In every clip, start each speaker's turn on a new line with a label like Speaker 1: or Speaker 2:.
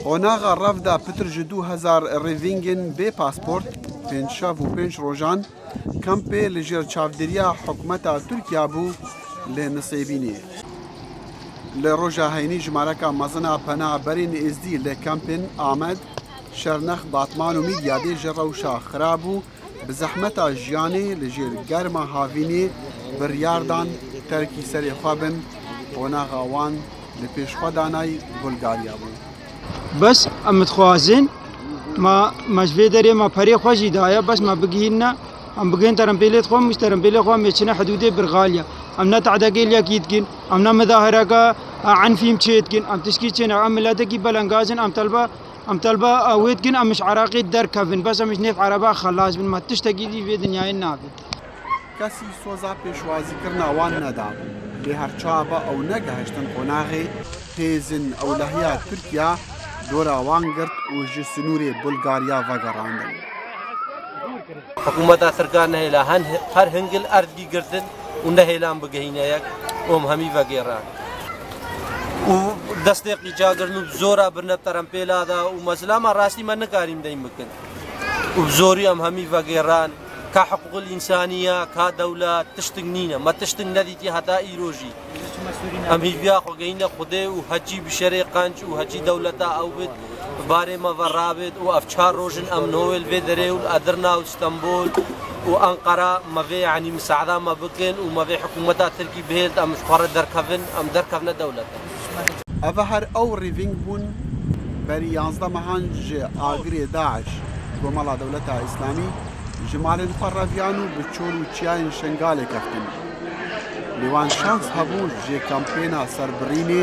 Speaker 1: هۆناغا ڕەفدا پتر ji 2000 rêvîngên bê pasport pênçav û pênc rojan kampê li jêr çavdêriya hikûmeta Tirkiye bû lê Nisêbînê. Li roja heynî jimareka mezina penaberên êzdî lê kampên Amed, Şernex, Batman û Midyadê ji rewşa xirab û bi zehmeta jiyanê li jêr germa havînê biryar dan terkî serê xwe bin. Honaxa wan li pêşxwedanayê Bulgarya bû.
Speaker 2: بس ام دخوازن ما مجبی داری ما پری خوشی دایا بس ما بگیرنا ام بگین ترمپیلت خو مش ترمپیل خو میچنه حدود برغالیا ام نتعدقیل یکیدگین ام نمظاهرگا عن فيم تشيتكن ام تشكيتشن ام ملاتكي بلنغازن ام طلبه اويتكن ام مش عراقي دركفن بس مش نيف عربا خلاص من ما تشتكي دي في دنيا النافذ
Speaker 1: کسی سوزا پێشوازیکردنا وان نەدا لێ هەرچابە ئەو نەگەهشتن قۆناغی هێزن ئەولەهەیە تورکیا دۆرا وان گرت و ji سنوورê بولگاریا vegeraندن.
Speaker 3: حکوومەتا ترکان نەهێلا هەر هەنگل ئەردی گرتن و نەهێلان بگەینەیەک ئۆم هەمی vegێڕان و دەستێقی جاگرن و زۆرە برنە تەرەمپێلادا و مەسلامە ڕاستی من نەکاریم دەین بکەن و زۆری ئەم هەمی vegێڕان کا حقوق الإنسانية کا دولة تشتغ نينا ما تشتغ نديتي حتى إيروجي أم هيفيا خوجينا خده وهجي بشري قانش وهجي دولة أو بيت باري ما ورابط وأفشار روجن أم نويل فيدري والأدرنا وإسطنبول وأنقرة ما في يعني مساعدة ما بكن وما في حكومة تركي بهلت أم شقارة دركفن أم دركفنا دولة
Speaker 1: أظهر أو ريفينج بون بري 11 مهانج آغري داعش ومالا دولة إسلامي جمالên xwe reviyan û bi çol û çiyayên şengalê keftin. Lê wan şans hebû jê kampêna serbirînê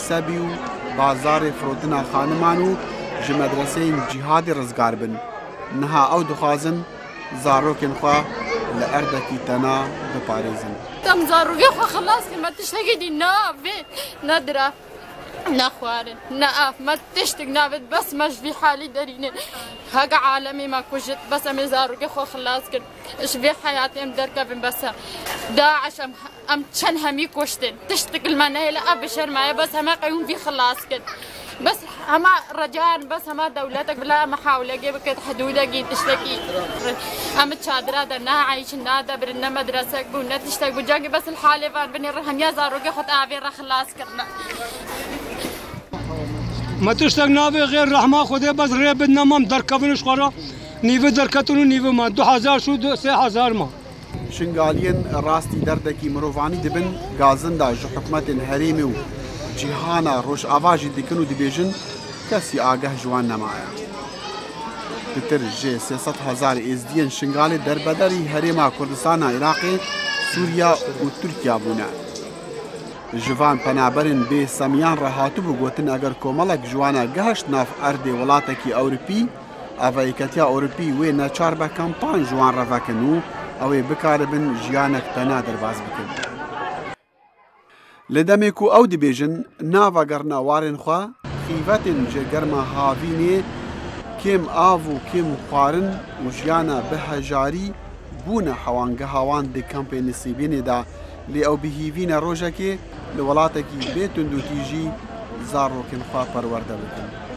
Speaker 1: sebî û bazarê firotina xaniman û ji medreseyên cîhadê rizgar bin. Niha ew dixwazin zarokên xwe li erdekî tena biparêzin.
Speaker 4: Em zarokê xwe xilas kirin me tiştekî dî navê nedira. نخوارن نقف ما تشتق نابد بس مش في حالي دريني هاقا عالمي ما كوجت بس ام زاروكي خو خلاص كن اش في حياتي ام دركبن بس داعش ام تشن همي كوشتن تشتق المناهي لا بشر معي بس هما قيوم في خلاص كن بس هما رجاء بس هما دولتك بلا محاولة جيبك حدودك تشتكي ام تشادرا درنا عايش نادا برنا مدرسك بونا تشتك بجاكي بس الحالة فان بني رحم يا زاروكي خط آفي را خلاص كرنا
Speaker 2: ما تشتاق نافي غير رحمة خدي بس ريب النمام دركفنش خورا نيفي دركتونو نيفي ما 2000 شو 3000 ما
Speaker 1: شنگالین راستی دردکی مروفانی دبن گازن دا جو حکومتین هریمی و جیهانا روش آواجی دیکن و دیبیجن کسی آگه جوان نمایا. بتر جه 300,000 ازدین شنگال دربدری هریما کردستان عراقی سوریا و ترکیا بونه. جوان پنابرین بی سمیان راهاتو بو گوتن اگر کومالک جوانا گهشت ناف ارد ولاتکی اوروپی اوایکتیا اوروپی و نچار با کمپان جوان رفاکنو اوی بکاربن جیانک پنا درباز بکن. لدمکو او دبیجن ناوا گرنا وارن خوا خیفتن جه گرما هاوینه کم آو و کم خوارن و جیانا بهجاری بونا حوانگه هاوان دی کمپ نصیبین دا لی او بهیوین روژه که لولاتکی بیتون دو تیجی زاروکن خواه پرورده بکن.